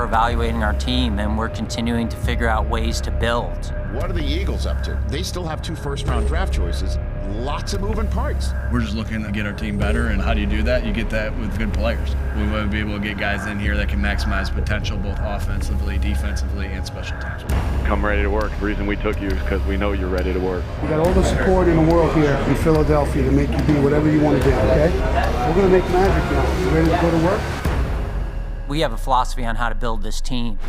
evaluating our team, and we're continuing to figure out ways to build. What are the Eagles up to? They still have 2 first-round draft choices. Lots of moving parts. We're just looking to get our team better, and how do you do that? You get that with good players. We want to be able to get guys in here that can maximize potential both offensively, defensively, and special teams. Come ready to work. The reason we took you is because we know you're ready to work. We got all the support in the world here in Philadelphia to make you be whatever you want to be, okay? We're going to make magic now. You ready to go to work? We have a philosophy on how to build this team.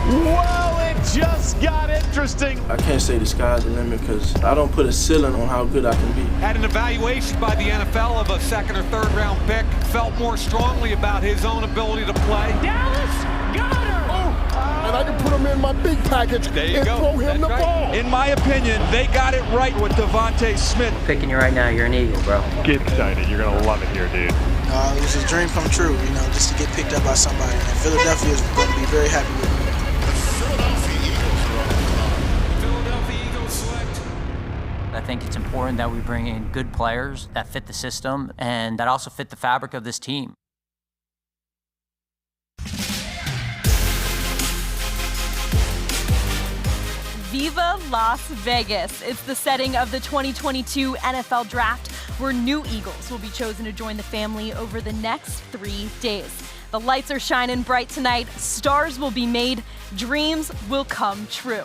Well, it just got interesting. I can't say the sky's the limit because I don't put a ceiling on how good I can be. Had an evaluation by the NFL of a 2nd or 3rd round pick. Felt more strongly about his own ability to play. Dallas got her. And I can put him in my big package and throw him the ball. In my opinion, they got it right with Devontae Smith. Picking you right now, you're an Eagle, bro. Get excited. You're going to love it here, dude. It was a dream come true, just to get picked up by somebody. And Philadelphia is going to be very happy with me. Philadelphia Eagles select. I think it's important that we bring in good players that fit the system and that also fit the fabric of this team. Viva Las Vegas. It's the setting of the 2022 NFL Draft, where new Eagles will be chosen to join the family over the next 3 days. The lights are shining bright tonight. Stars will be made. Dreams will come true.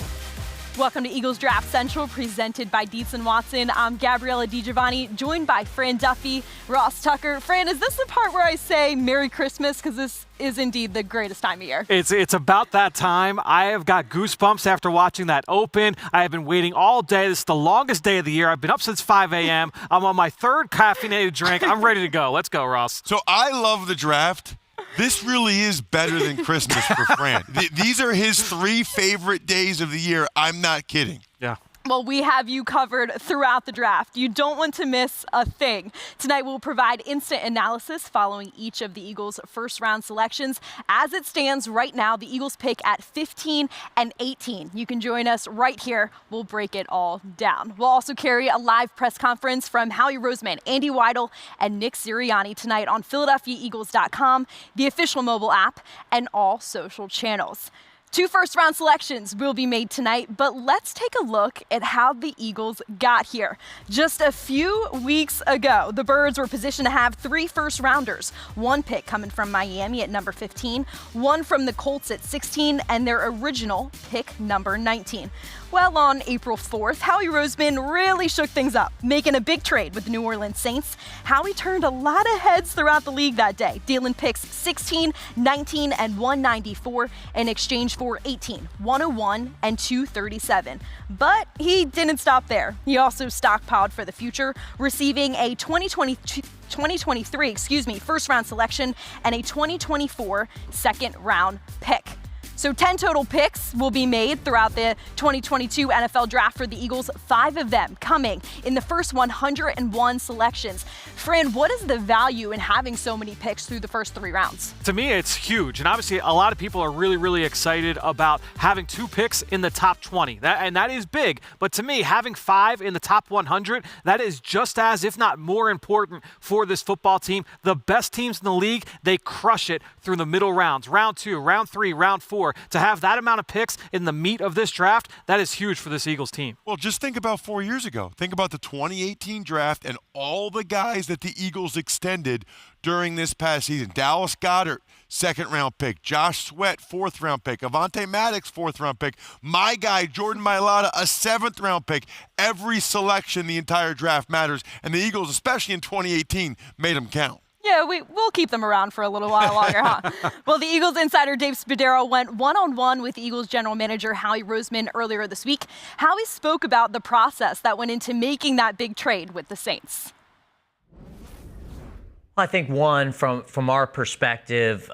Welcome to Eagles Draft Central, presented by Dietz Watson. I'm Gabriella DiGiovanni, joined by Fran Duffy, Ross Tucker. Fran, is this the part where I say Merry Christmas? Because this is indeed the greatest time of year. It's about that time. I have got goosebumps after watching that open. I have been waiting all day. This is the longest day of the year. I've been up since 5 a.m. I'm on my 3rd caffeinated drink. I'm ready to go. Let's go, Ross. So I love the draft. This really is better than Christmas for Fran. These are his 3 favorite days of the year. I'm not kidding. Yeah. Well, we have you covered throughout the draft. You don't want to miss a thing. Tonight, we'll provide instant analysis following each of the Eagles' first-round selections. As it stands right now, the Eagles pick at 15 and 18. You can join us right here. We'll break it all down. We'll also carry a live press conference from Howie Roseman, Andy Weidel, and Nick Sirianni tonight on PhiladelphiaEagles.com, the official mobile app, and all social channels. 2 first-round selections will be made tonight, but let's take a look at how the Eagles got here. Just a few weeks ago, the Birds were positioned to have 3 first-rounders. 1 pick coming from Miami at number 15, 1 from the Colts at 16, and their original pick number 19. Well, on April 4th, Howie Roseman really shook things up, making a big trade with the New Orleans Saints. Howie turned a lot of heads throughout the league that day, dealing picks 16, 19, and 194 in exchange for 18, 101, and 237. But he didn't stop there. He also stockpiled for the future, receiving a 2023 first-round selection and a 2024 second-round pick. So 10 total picks will be made throughout the 2022 NFL Draft for the Eagles, 5 of them coming in the first 101 selections. Fran, what is the value in having so many picks through the first 3 rounds? To me, it's huge. And obviously, a lot of people are really, really excited about having 2 picks in the top 20. That is big. But to me, having 5 in the top 100, that is just as, if not more important for this football team. The best teams in the league, they crush it through the middle rounds. Round 2, round 3, round 4. To have that amount of picks in the meat of this draft, that is huge for this Eagles team. Well, just think about 4 years ago. Think about the 2018 draft and all the guys that the Eagles extended during this past season. Dallas Goedert, 2nd-round pick. Josh Sweat, 4th-round pick. Avonte Maddox, 4th-round pick. My guy, Jordan Mailata, a 7th-round pick. Every selection, the entire draft matters. And the Eagles, especially in 2018, made them count. Yeah, we'll keep them around for a little while longer, huh? Well, the Eagles insider Dave Spadaro went one-on-one with Eagles general manager Howie Roseman earlier this week. Howie spoke about the process that went into making that big trade with the Saints. I think one, from our perspective,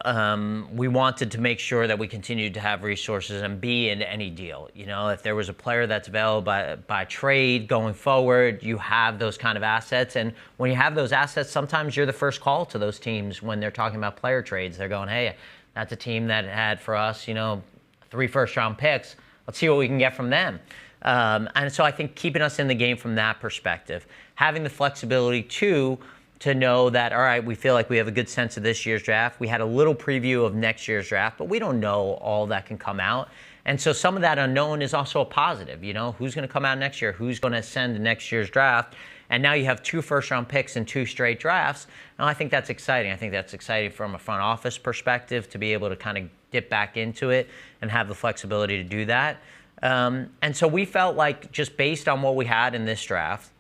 we wanted to make sure that we continued to have resources and be in any deal. You know, if there was a player that's available by trade going forward, you have those kind of assets. And when you have those assets, sometimes you're the first call to those teams when they're talking about player trades. They're going, hey, that's a team that had for us, 3 first-round picks. Let's see what we can get from them. And so I think keeping us in the game from that perspective, having the flexibility to to know that, all right, we feel like we have a good sense of this year's draft. We had a little preview of next year's draft, but we don't know all that can come out. And so some of that unknown is also a positive. Who's going to come out next year? Who's going to ascend to next year's draft? And now you have 2 first-round picks in 2 straight drafts. And I think that's exciting. I think that's exciting from a front office perspective to be able to kind of dip back into it and have the flexibility to do that. And so we felt like just based on what we had in this draft,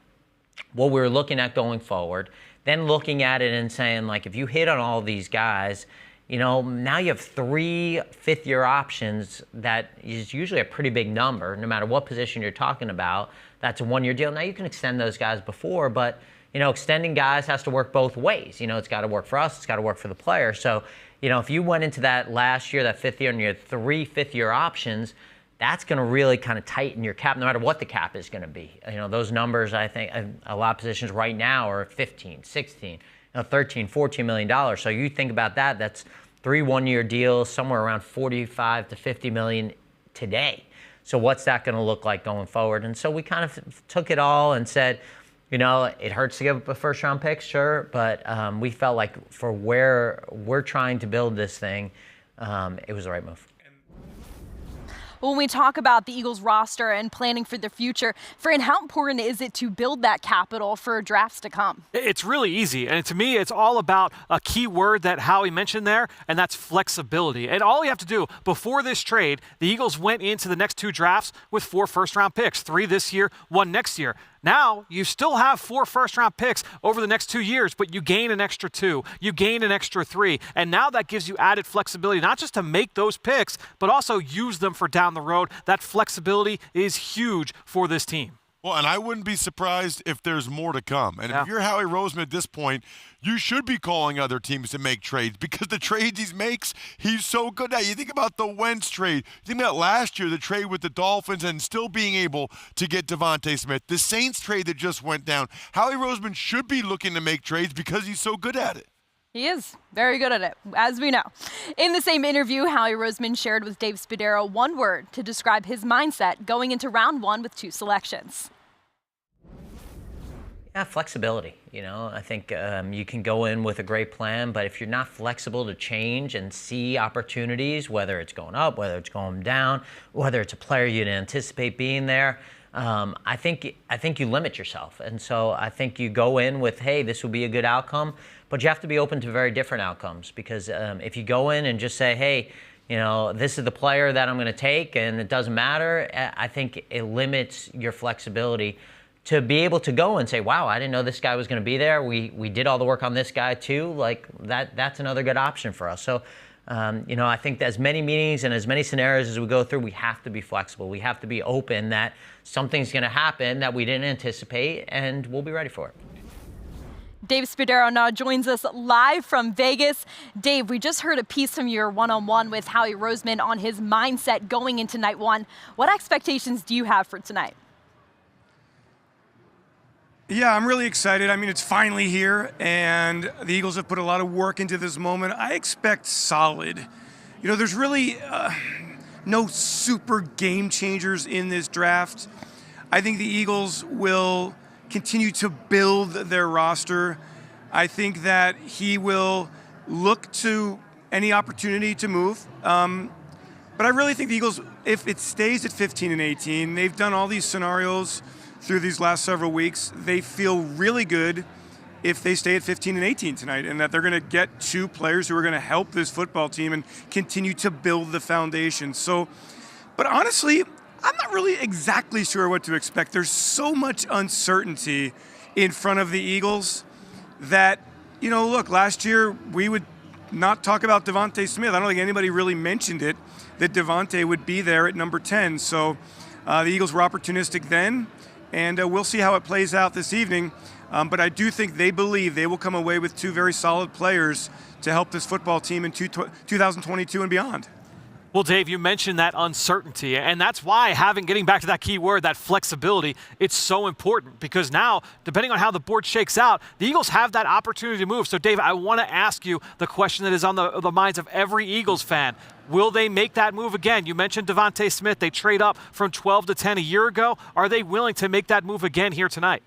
what we were looking at going forward, then looking at it and saying, like, if you hit on all these guys, now you have 3 fifth-year options. That is usually a pretty big number, no matter what position you're talking about. That's a 1-year deal. Now you can extend those guys before, but extending guys has to work both ways. It's got to work for us. It's got to work for the player. So, if you went into that last year, that 5th year, and you had 3 fifth-year options, that's going to really kind of tighten your cap, no matter what the cap is going to be. Those numbers, I think, a lot of positions right now are 15, 16, 13, $14 million. So you think about that, that's 3 one-year deals, somewhere around 45 to 50 million today. So what's that going to look like going forward? And so we kind of took it all and said, it hurts to give up a first-round pick, sure, but we felt like for where we're trying to build this thing, it was the right move. When we talk about the Eagles roster and planning for the future, Fran, how important is it to build that capital for drafts to come? It's really easy. And to me, it's all about a key word that Howie mentioned there, and that's flexibility. And all you have to do before this trade, the Eagles went into the next 2 drafts with 4 first-round picks, 3 this year, 1 next year. Now, you still have 4 first-round picks over the next 2 years, but you gain an extra 2. You gain an extra 3. And now that gives you added flexibility, not just to make those picks, but also use them for down the road. That flexibility is huge for this team. Well, and I wouldn't be surprised if there's more to come. And if you're Howie Roseman at this point, you should be calling other teams to make trades because the trades he makes, he's so good at. You think about the Wentz trade. You think about last year, the trade with the Dolphins and still being able to get Devontae Smith. The Saints trade that just went down. Howie Roseman should be looking to make trades because he's so good at it. He is very good at it, as we know. In the same interview, Howie Roseman shared with Dave Spadaro one word to describe his mindset going into round 1 with 2 selections. Yeah, flexibility. I think you can go in with a great plan, but if you're not flexible to change and see opportunities, whether it's going up, whether it's going down, whether it's a player you didn't anticipate being there, I think you limit yourself. And so I think you go in with, hey, this will be a good outcome, but you have to be open to very different outcomes because if you go in and just say, hey, this is the player that I'm going to take and it doesn't matter, I think it limits your flexibility to be able to go and say, wow, I didn't know this guy was going to be there. We did all the work on this guy too. Like that's another good option for us. So, I think as many meetings and as many scenarios as we go through, we have to be flexible. We have to be open that something's going to happen that we didn't anticipate, and we'll be ready for it. Dave Spadaro now joins us live from Vegas. Dave, we just heard a piece from your one-on-one with Howie Roseman on his mindset going into night 1. What expectations do you have for tonight? Yeah, I'm really excited. I mean, it's finally here, and the Eagles have put a lot of work into this moment. I expect solid. There's really no super game changers in this draft. I think the Eagles will continue to build their roster. I think that he will look to any opportunity to move. But I really think the Eagles, if it stays at 15 and 18, they've done all these scenarios through these last several weeks. They feel really good if they stay at 15 and 18 tonight, and that they're going to get 2 players who are going to help this football team and continue to build the foundation. So, but honestly, I'm not really exactly sure what to expect. There's so much uncertainty in front of the Eagles that, look, last year we would not talk about Devontae Smith. I don't think anybody really mentioned it, that Devontae would be there at number 10. So the Eagles were opportunistic then, and we'll see how it plays out this evening. But I do think they believe they will come away with 2 very solid players to help this football team in 2022 and beyond. Well, Dave, you mentioned that uncertainty, and that's why getting back to that key word, that flexibility, it's so important because now, depending on how the board shakes out, the Eagles have that opportunity to move. So, Dave, I want to ask you the question that is on the minds of every Eagles fan. Will they make that move again? You mentioned Devontae Smith. They trade up from 12 to 10 a year ago. Are they willing to make that move again here tonight?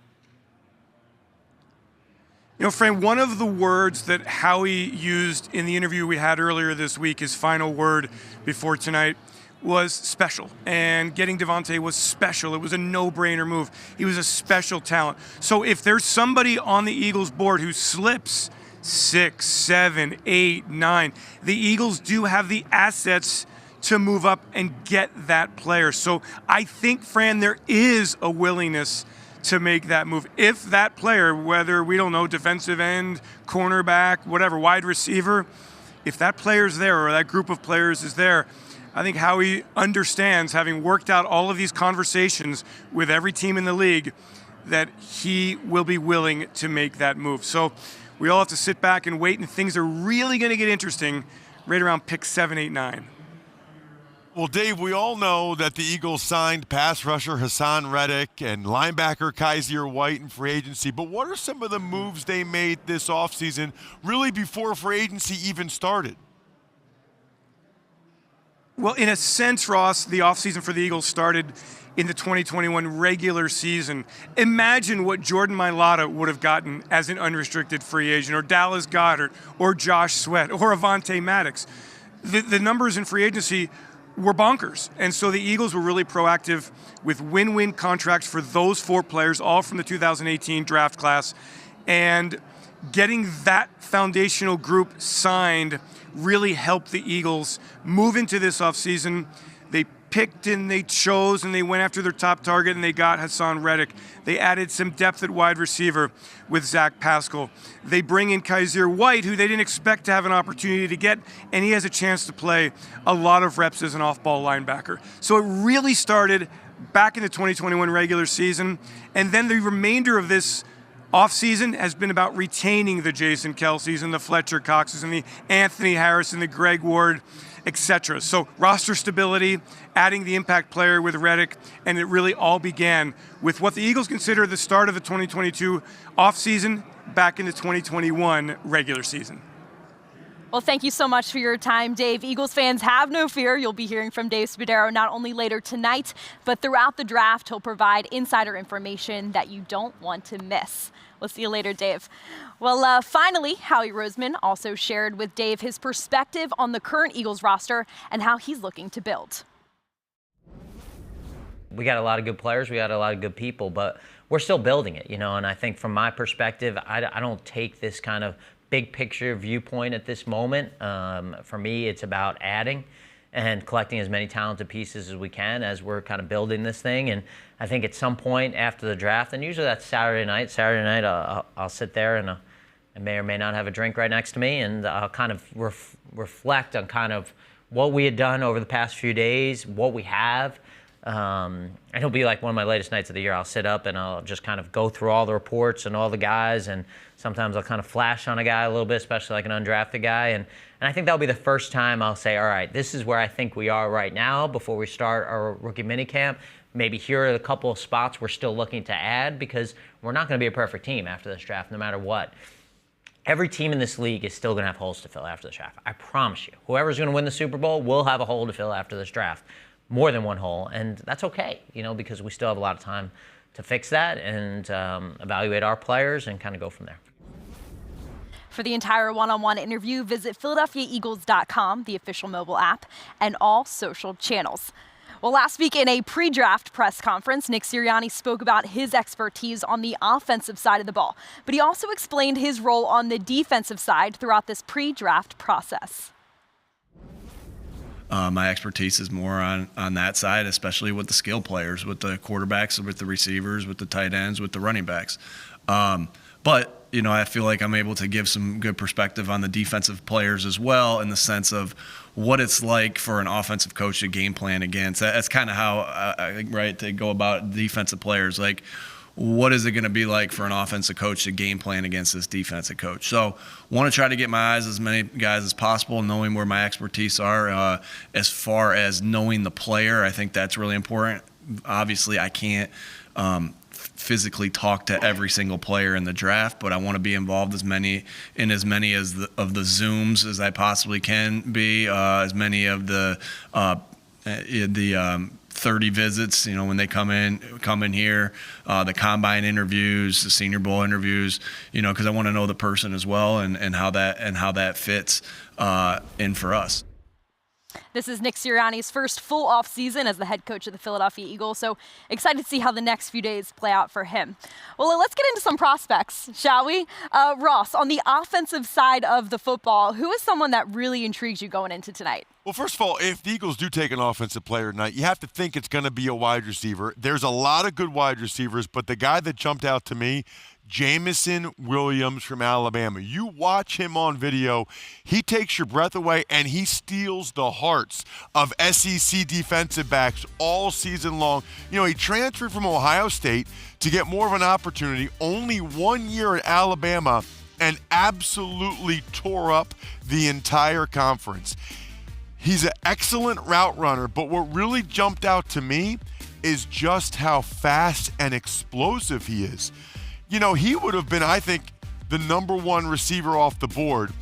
You know, Fran, one of the words that Howie used in the interview we had earlier this week, his final word before tonight, was special. And getting Devontae was special. It was a no-brainer move. He was a special talent. So if there's somebody on the Eagles board who slips 6, 7, 8, 9, the Eagles do have the assets to move up and get that player. So I think, Fran, there is a willingness to make that move. If that player, whether, we don't know, defensive end, cornerback, whatever, wide receiver, if that player's there or that group of players is there, I think Howie understands, having worked out all of these conversations with every team in the league, that he will be willing to make that move. So we all have to sit back and wait, and things are really going to get interesting right around pick 7, 8, 9. Well, Dave, we all know that the Eagles signed pass rusher Hassan Reddick and linebacker Kaiser White in free agency, but what are some of the moves they made this offseason, really before free agency even started? Well, in a sense, Ross, the offseason for the Eagles started in the 2021 regular season. Imagine what Jordan Mailata would have gotten as an unrestricted free agent, or Dallas Goedert, or Josh Sweat, or Avonte Maddox. The numbers in free agency were bonkers. And so the Eagles were really proactive with win-win contracts for those 4 players, all from the 2018 draft class. And getting that foundational group signed really helped the Eagles move into this offseason. They picked and they chose and they went after their top target, and they got Hassan Reddick. They added some depth at wide receiver with Zach Pascal. They bring in Kaiser White, who they didn't expect to have an opportunity to get, and he has a chance to play a lot of reps as an off-ball linebacker. So it really started back in the 2021 regular season, and then the remainder of this offseason has been about retaining the Jason Kelce's and the Fletcher Coxes and the Anthony Harris and the Greg Ward, etc. So roster stability, adding the impact player with Reddick, and it really all began with what the Eagles consider the start of the 2022 offseason back in the 2021 regular season. Well, thank you so much for your time, Dave. Eagles fans, have no fear. You'll be hearing from Dave Spadaro not only later tonight, but throughout the draft. He'll provide insider information that you don't want to miss. We'll see you later, Dave. Well, finally, Howie Roseman also shared with Dave his perspective on the current Eagles roster and how he's looking to build. We got a lot of good players. We got a lot of good people, but we're still building it, and I think from my perspective, I don't take this kind of big picture viewpoint at this moment. For me, it's about adding and collecting as many talented pieces as we can as we're kind of building this thing. And I think at some point after the draft, and usually that's Saturday night, I'll sit there and I may or may not have a drink right next to me, and I'll kind of reflect on kind of what we had done over the past few days, what we have. And it'll be like one of my latest nights of the year. I'll sit up and I'll just kind of go through all the reports and all the guys, and sometimes I'll kind of flash on a guy a little bit, especially like an undrafted guy. And I think that'll be the first time I'll say, all right, this is where I think we are right now before we start our rookie minicamp. Maybe here are a couple of spots we're still looking to add, because we're not going to be a perfect team after this draft no matter what. Every team in this league is still going to have holes to fill after this draft. I promise you. Whoever's going to win the Super Bowl will have a hole to fill after this draft. More than one hole, and that's okay, because we still have a lot of time to fix that and evaluate our players and kind of go from there. For the entire one-on-one interview, visit PhiladelphiaEagles.com, the official mobile app, and all social channels. Well, last week in a pre-draft press conference, Nick Sirianni spoke about his expertise on the offensive side of the ball, but he also explained his role on the defensive side throughout this pre-draft process. My expertise is more on that side, especially with the skill players, with the quarterbacks, with the receivers, with the tight ends, with the running backs. But I feel like I'm able to give some good perspective on the defensive players as well, in the sense of what it's like for an offensive coach to game plan against. That's kind of how, to go about defensive players. Like, what is it going to be like for an offensive coach to game plan against this defensive coach? So want to try to get my eyes as many guys as possible, knowing where my expertise are. As far as knowing the player, I think that's really important. Obviously, I can't physically talk to every single player in the draft, but I want to be involved as many of the Zooms as I possibly can be, as many of the 30 visits, when they come in here, the combine interviews, the Senior Bowl interviews, because I want to know the person as well and how that fits in for us. This is Nick Sirianni's first full off season as the head coach of the Philadelphia Eagles, so excited to see how the next few days play out for him. Well, let's get into some prospects, shall we? Ross, on the offensive side of the football, who is someone that really intrigues you going into tonight? Well, first of all, if the Eagles do take an offensive player tonight, you have to think it's going to be a wide receiver. There's a lot of good wide receivers, but the guy that jumped out to me, Jamison Williams from Alabama. You watch him on video, he takes your breath away, and he steals the hearts of SEC defensive backs all season long. He transferred from Ohio State to get more of an opportunity, only 1 year at Alabama, and absolutely tore up the entire conference. He's an excellent route runner, but what really jumped out to me is just how fast and explosive he is. He would have been, I think, the number one receiver off the board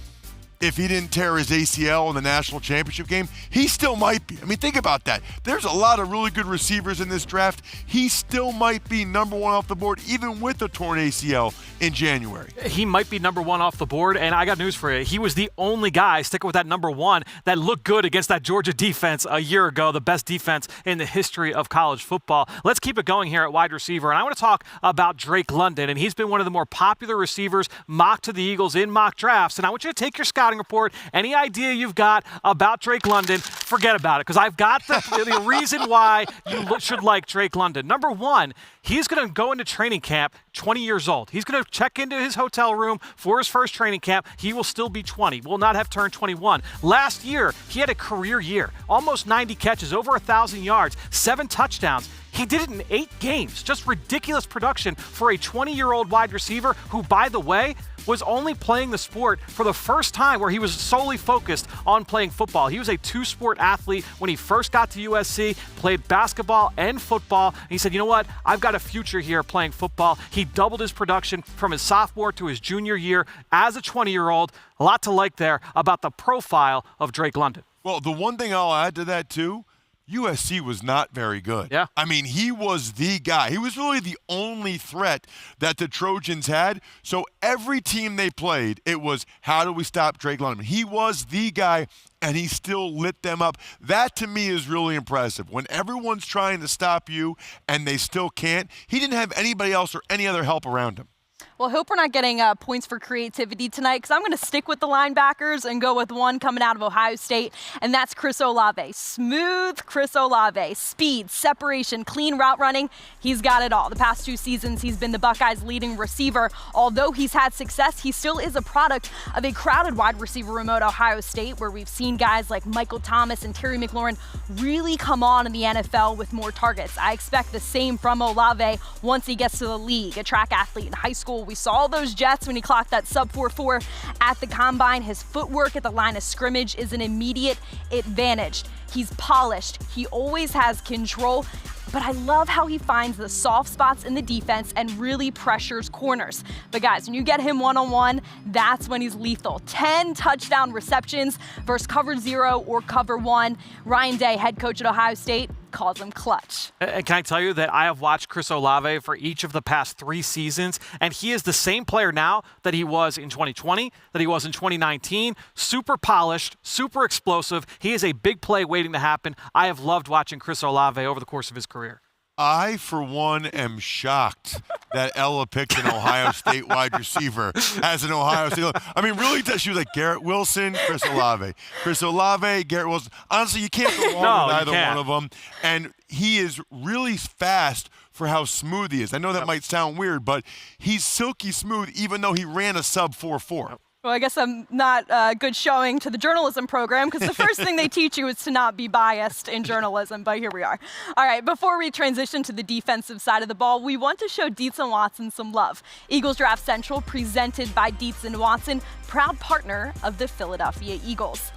if he didn't tear his ACL in the national championship game. He still might be. I mean, think about that. There's a lot of really good receivers in this draft. He still might be number one off the board, even with a torn ACL in January. He might be number one off the board, and I got news for you. He was the only guy, sticking with that number one, that looked good against that Georgia defense a year ago, the best defense in the history of college football. Let's keep it going here at wide receiver, and I want to talk about Drake London, and he's been one of the more popular receivers mocked to the Eagles in mock drafts, and I want you to take your scouting report. Any idea you've got about Drake London, forget about it, because I've got the reason why you should like Drake London. Number one, he's going to go into training camp 20 years old. He's going to check into his hotel room for his first training camp. He will still be 20, will not have turned 21. Last year, he had a career year, almost 90 catches, over 1,000 yards, 7 touchdowns. He did it in 8 games. Just ridiculous production for a 20-year-old wide receiver who, by the way, was only playing the sport for the first time where he was solely focused on playing football. He was a 2-sport athlete when he first got to USC, played basketball and football. And he said, you know what? I've got a future here playing football. He doubled his production from his sophomore to his junior year as a 20-year-old. A lot to like there about the profile of Drake London. Well, the one thing I'll add to that, too, USC was not very good. Yeah. I mean, he was the guy. He was really the only threat that the Trojans had. So every team they played, it was, how do we stop Drake London? He was the guy, and he still lit them up. That, to me, is really impressive. When everyone's trying to stop you and they still can't, he didn't have anybody else or any other help around him. Well, I hope we're not getting points for creativity tonight, because I'm going to stick with the linebackers and go with one coming out of Ohio State, and that's Chris Olave. Smooth Chris Olave. Speed, separation, clean route running. He's got it all. The past 2 seasons, he's been the Buckeyes' leading receiver. Although he's had success, he still is a product of a crowded wide receiver room at Ohio State, where we've seen guys like Michael Thomas and Terry McLaurin really come on in the NFL with more targets. I expect the same from Olave once he gets to the league. A track athlete in high school. We saw those jets when he clocked that sub 4.4 at the combine. His footwork at the line of scrimmage is an immediate advantage. He's polished. He always has control. But I love how he finds the soft spots in the defense and really pressures corners. But guys, when you get him one-on-one, that's when he's lethal. 10 touchdown receptions versus cover 0 or cover 1. Ryan Day, head coach at Ohio State, calls him clutch. And can I tell you that I have watched Chris Olave for each of the past 3 seasons, and he is the same player now that he was in 2020, that he was in 2019. Super polished, super explosive. He is a big play waiting to happen. I have loved watching Chris Olave over the course of his career. I, for one, am shocked that Ella picked an Ohio State wide receiver as an Ohio State. I mean, really, she was like Garrett Wilson, Chris Olave. Chris Olave, Garrett Wilson. Honestly, you can't go wrong with either one of them. And he is really fast for how smooth he is. I know that might sound weird, but he's silky smooth even though he ran a sub 4.4. Well, I guess I'm not good showing to the journalism program, because the first thing they teach you is to not be biased in journalism, but here we are. All right, before we transition to the defensive side of the ball, we want to show Dietz Watson some love. Eagles Draft Central, presented by Dietz Watson, proud partner of the Philadelphia Eagles.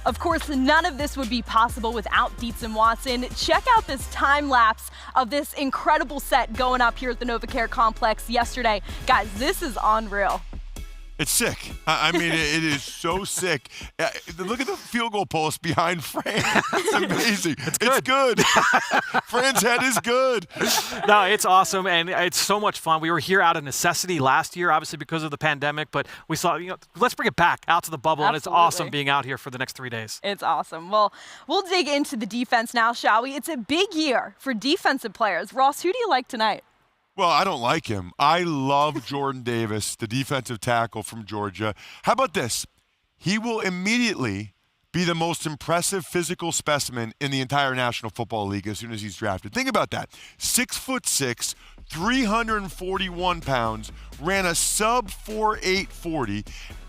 Of course, none of this would be possible without Dietz Watson. Check out this time lapse of this incredible set going up here at the NovaCare Complex yesterday. Guys, this is unreal. It's sick. I mean, it is so sick. Look at the field goal post behind Fran. It's amazing. It's good. Fran's head is good. No, it's awesome, and it's so much fun. We were here out of necessity last year, obviously because of the pandemic, but we saw, let's bring it back out to the bubble, and it's awesome being out here for the next 3 days. It's awesome. Well, we'll dig into the defense now, shall we? It's a big year for defensive players. Ross, who do you like tonight? Well, I don't like him. I love Jordan Davis, the defensive tackle from Georgia. How about this? He will immediately be the most impressive physical specimen in the entire National Football League as soon as he's drafted. Think about that. 6'6", 341 pounds, ran a sub 4.8 40.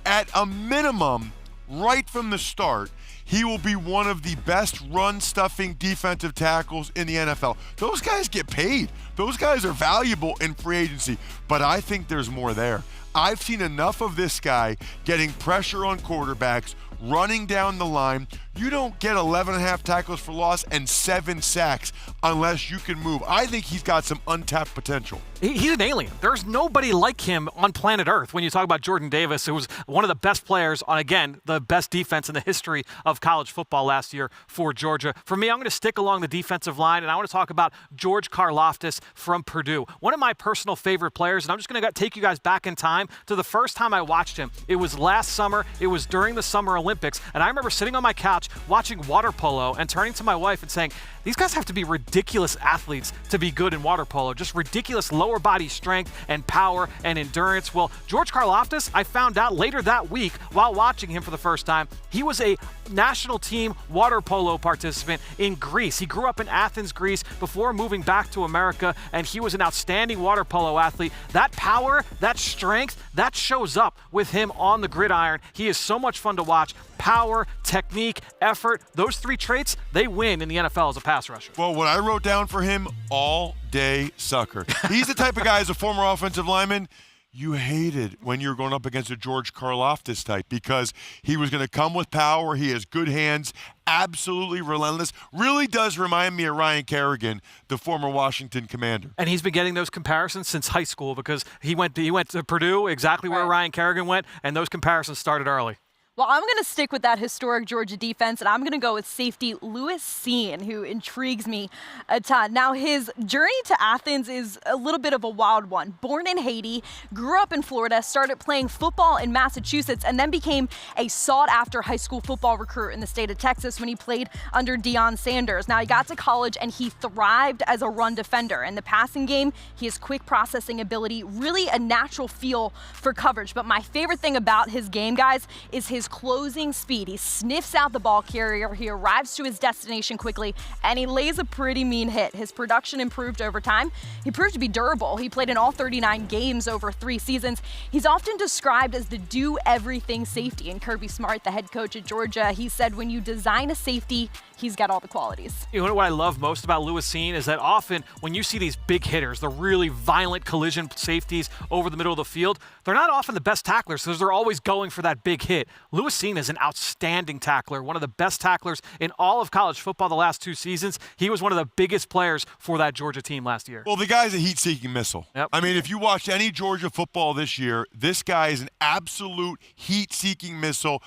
At a minimum, right from the start, he will be one of the best run-stuffing defensive tackles in the NFL. Those guys get paid. Those guys are valuable in free agency, but I think there's more there. I've seen enough of this guy getting pressure on quarterbacks, running down the line. You don't get 11.5 tackles for loss and 7 sacks unless you can move. I think he's got some untapped potential. He's an alien. There's nobody like him on planet Earth. When you talk about Jordan Davis, who was one of the best players on, again, the best defense in the history of college football last year for Georgia. For me, I'm going to stick along the defensive line, and I want to talk about George Karlaftis from Purdue. One of my personal favorite players, and I'm just going to take you guys back in time to the first time I watched him. It was last summer. It was during the Summer Olympics, and I remember sitting on my couch watching water polo and turning to my wife and saying, these guys have to be ridiculous athletes to be good in water polo, just ridiculous lower body strength and power and endurance. Well, George Karlaftis, I found out later that week while watching him for the first time, he was a national team water polo participant in Greece. He grew up in Athens, Greece, before moving back to America, and he was an outstanding water polo athlete. That power, that strength, that shows up with him on the gridiron. He is so much fun to watch. Power, technique, effort, those 3 traits, they win in the NFL as a pass rusher. Well, what I wrote down for him, all day sucker. He's the type of guy, as a former offensive lineman, you hated when you were going up against a George Karlaftis type because he was going to come with power. He has good hands, absolutely relentless. Really does remind me of Ryan Kerrigan, the former Washington Commander. And he's been getting those comparisons since high school because he went to Purdue, exactly where Ryan Kerrigan went, and those comparisons started early. Well, I'm going to stick with that historic Georgia defense, and I'm going to go with safety Lewis Cine, who intrigues me a ton. Now, his journey to Athens is a little bit of a wild one. Born in Haiti, grew up in Florida, started playing football in Massachusetts, and then became a sought-after high school football recruit in the state of Texas when he played under Deion Sanders. Now, he got to college, and he thrived as a run defender. In the passing game, he has quick processing ability, really a natural feel for coverage. But my favorite thing about his game, guys, is his closing speed. He sniffs out the ball carrier, he arrives to his destination quickly, and he lays a pretty mean hit. His production improved over time. He proved to be durable. He played in all 39 games over 3 seasons. He's often described as the do-everything safety. And Kirby Smart, the head coach at Georgia, he said when you design a safety, he's got all the qualities. You know what I love most about Lewis Cine is that often when you see these big hitters, the really violent collision safeties over the middle of the field, they're not often the best tacklers because they're always going for that big hit. Lewis Cine is an outstanding tackler, one of the best tacklers in all of college football the last 2 seasons. He was one of the biggest players for that Georgia team last year. Well, the guy's a heat-seeking missile. Yep. I mean, if you watched any Georgia football this year, this guy is an absolute heat-seeking missile.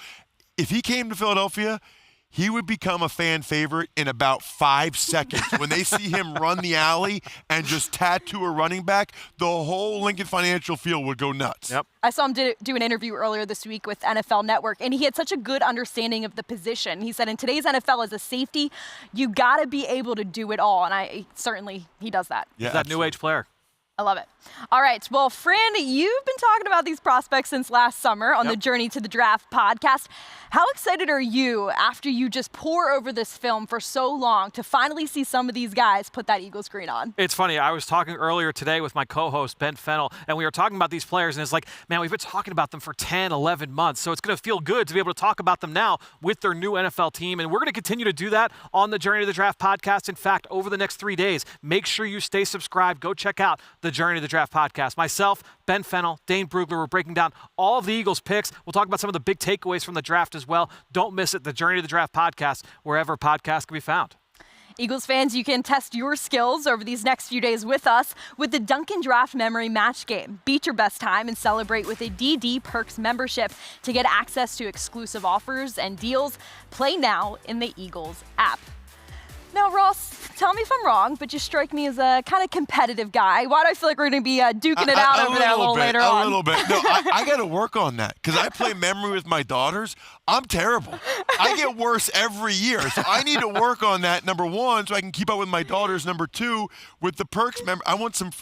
If he came to Philadelphia, he would become a fan favorite in about 5 seconds. When they see him run the alley and just tattoo a running back, the whole Lincoln Financial field would go nuts. Yep. I saw him do an interview earlier this week with NFL Network, and he had such a good understanding of the position. He said in today's NFL as a safety, you got to be able to do it all, and he does that. Yeah, that new age player. I love it. All right. Well, Fran, you've been talking about these prospects since last summer on the Journey to the Draft podcast. How excited are you after you just pour over this film for so long to finally see some of these guys put that Eagles green on? It's funny. I was talking earlier today with my co-host, Ben Fennell, and we were talking about these players, and it's like, man, we've been talking about them for 10, 11 months, so it's going to feel good to be able to talk about them now with their new NFL team, and we're going to continue to do that on the Journey to the Draft podcast. In fact, over the next 3 days, make sure you stay subscribed. Go check out the Journey to the Draft podcast. Myself, Ben Fennell, Dane Brugler, we're breaking down all of the Eagles picks. We'll talk about some of the big takeaways from the draft as well. Don't miss it, the Journey to the Draft podcast, wherever podcasts can be found. Eagles fans, you can test your skills over these next few days with us with the Dunkin' Draft Memory Match Game. Beat your best time and celebrate with a DD Perks membership to get access to exclusive offers and deals. Play now in the Eagles app. Now, Ross, tell me if I'm wrong, but you strike me as a kind of competitive guy. Why do I feel like we're going to be duking it out over there a little later on? A little bit. No, I got to work on that because I play memory with my daughters. I'm terrible. I get worse every year. So I need to work on that, number one, so I can keep up with my daughters. Number two, with the perks, I want some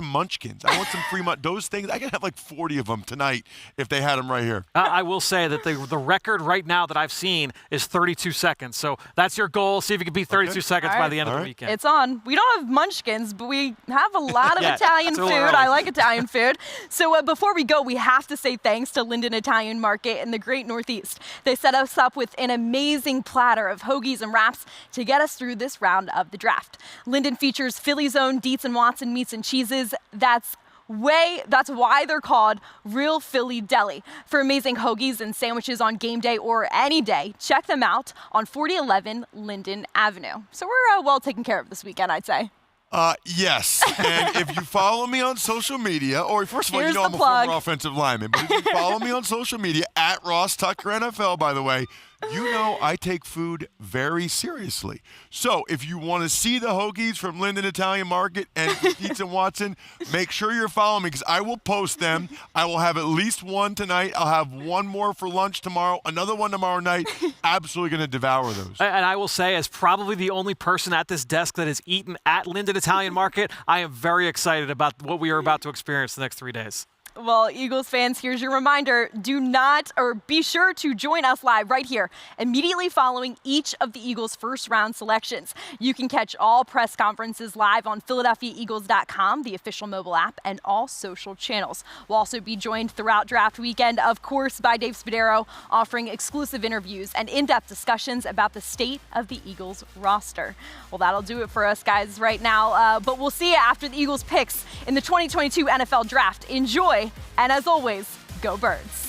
munchkins. I want some free those things. I can have like 40 of them tonight if they had them right here. I will say that the record right now that I've seen is 32 seconds. So that's your goal. See if you can beat 32 seconds by the end of the weekend. It's on. We don't have munchkins, but we have a lot of Italian food. I like Italian food. So before we go, we have to say thanks to Linden Italian Market in the Great Northeast. They set us up with an amazing platter of hoagies and wraps to get us through this round of the draft. Linden features Philly's own Dietz Watson meats and cheeses. That's why they're called Real Philly Deli. For amazing hoagies and sandwiches on game day or any day, check them out on 4011 Linden Avenue. So we're well taken care of this weekend, I'd say. Yes, and if you follow me on social media, or first of all, Here's you know I'm a plug. former offensive lineman, but if you follow me on social media, at Ross Tucker NFL, by the way, you know I take food very seriously. So if you want to see the hoagies from Linden Italian Market and Dietz Watson, make sure you're following me because I will post them. I will have at least one tonight. I'll have one more for lunch tomorrow, another one tomorrow night. Absolutely going to devour those. And I will say, as probably the only person at this desk that has eaten at Linden Italian Market, I am very excited about what we are about to experience the next 3 days. Well, Eagles fans, here's your reminder. Be sure to join us live right here immediately following each of the Eagles' first round selections. You can catch all press conferences live on PhiladelphiaEagles.com, the official mobile app, and all social channels. We'll also be joined throughout draft weekend, of course, by Dave Spadaro, offering exclusive interviews and in-depth discussions about the state of the Eagles roster. Well, that'll do it for us, guys, right now. But we'll see you after the Eagles picks in the 2022 NFL Draft. Enjoy. And as always, go Birds.